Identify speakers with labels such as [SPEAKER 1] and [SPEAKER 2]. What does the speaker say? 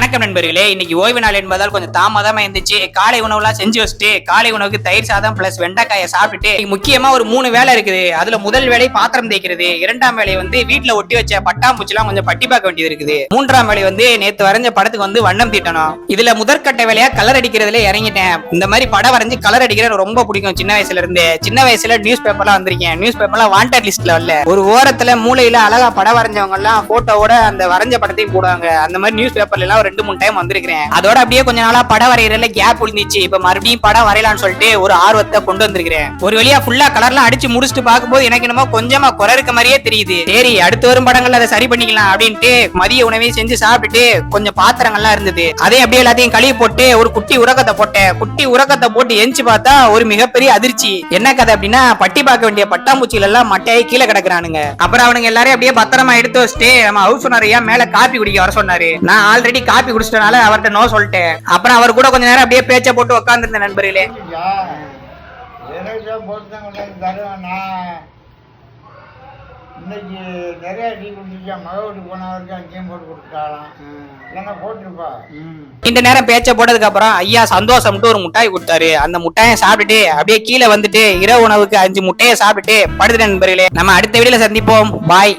[SPEAKER 1] வணக்கம் நண்பர்களே. இன்னைக்கு ஓய்வு நாள் என்பதால் கொஞ்சம் தாமதமா இருந்துச்சு. காலை உணவுலாம் செஞ்சு வச்சுட்டு காலை உணவுக்கு தயிர் சாதம் பிளஸ் வெண்டைக்காயை சாப்பிட்டுட்டு முக்கியமா ஒரு 3 வேலை இருக்குது. அதுல முதல் வேலை பாத்திரம் தேய்க்கிறது, 2ஆம் வேலை வீட்டுல ஒட்டி வச்ச பட்டாம்பூச்சி எல்லாம் கொஞ்சம் பட்டி பார்க்க வேண்டியது இருக்குது. 3ஆம் வேலை நேத்து வரைஞ்ச படத்துக்கு வண்ணம் தீட்டணும். இதுல முதற்கட்ட வேலையா கலர் அடிக்கிறதுல இறங்கிட்டேன். இந்த மாதிரி படம் வரைஞ்சு கலர் அடிக்கிறது ரொம்ப பிடிக்கும் சின்ன வயசுல இருந்து. சின்ன வயசுல நியூஸ் பேப்பர்லாம் வந்திருக்கேன். நியூஸ் பேப்பர்லாம் வாண்டட் லிஸ்ட்ல வரல. ஒரு ஓரத்துல மூலையில அழகா படம் வரைஞ்சவங்க எல்லாம் போட்டோவோட அந்த வரைஞ்ச படத்தையும் போடுவாங்க. அந்த மாதிரி நியூஸ் பேப்பர்ல எல்லாம் 2-3 டைம் வந்திருக்கிறேன். அதோட அப்படியே கொஞ்ச நாளா படம் வரையறதுல கேப் விழுந்துச்சு. இப்ப மறுபடியும் படம் வரையலாம்னு சொல்லிட்டு ஒரு ஆர்வத்தை கொண்டு வந்திருக்கிறேன். ஒரு வழியா ஃபுல்லா கலர்லாம் அடிச்சு முடிச்சுட்டு பார்க்கும்போது எனக்கு என்னமோ கொஞ்சமா குறை இருக்க மாதிரியே தெரியுது. சரி, அடுத்து வரும் படங்கள்ல அதை சரி பண்ணிக்கலாம் அப்படின்ட்டு மதிய உணவையும் செஞ்சு சாப்பிட்டுட்டு கொஞ்சம் பாத்திரங்கள்லாம் இருந்தது. அதே அப்படியே எல்லாத்தையும் கழுவி போட்டு ஒரு குட்டி உறக்கத்தை போட்டேன். குட்டி உறக்கத்தை போட்டு எஞ்சி பார்த்தா ஒரு மிகப்பெரிய அதிர்ச்சி. என்ன கதை அப்படின்னா, பட்டி பார்க்க வேண்டிய பட்டாம்பூச்சிகள் எல்லாம் மட்டையாய் கீழே கிடக்குறானுங்க. அப்புறம் அவனுங்க எல்லாரையும் அப்படியே பத்திரமா எடுத்து வச்சுட்டு நம்ம ஹவுஸ் ஓனர் ஐயா மேல காப்பி குடிக்க வர சொன்னாரு. நான் ஆல்ரெடி காப்பி குடிச்சிட்டனால அவர்கிட்ட நோ சொல்லிட்டேன். அப்புறம் அவர் கூட கொஞ்ச நேரம் அப்படியே பேச்ச போட்டு உட்கார்ந்துருந்தேன். நண்பர்களே,
[SPEAKER 2] இன்னைக்கு நிறைய டீ குடிச்சிருக்கா. மக வீட்டுக்கு போனவருக்கு அங்கேயும் போட்டு கொடுத்தாலாம், இல்லைன்னா போட்டுருப்பா.
[SPEAKER 1] இந்த நேரம் பேச்ச போட்டதுக்கு அப்புறம் ஐயா சந்தோஷம்ட்டு ஒரு முட்டாய் கொடுத்தாரு. அந்த முட்டாயை சாப்பிட்டுட்டு அப்படியே கீழே வந்துட்டு இரவு உணவுக்கு 5 முட்டையை சாப்பிட்டுட்டு படுத்துட்டேன். நண்பர்களே, நம்ம அடுத்த வீடியோல சந்திப்போம். பாய்.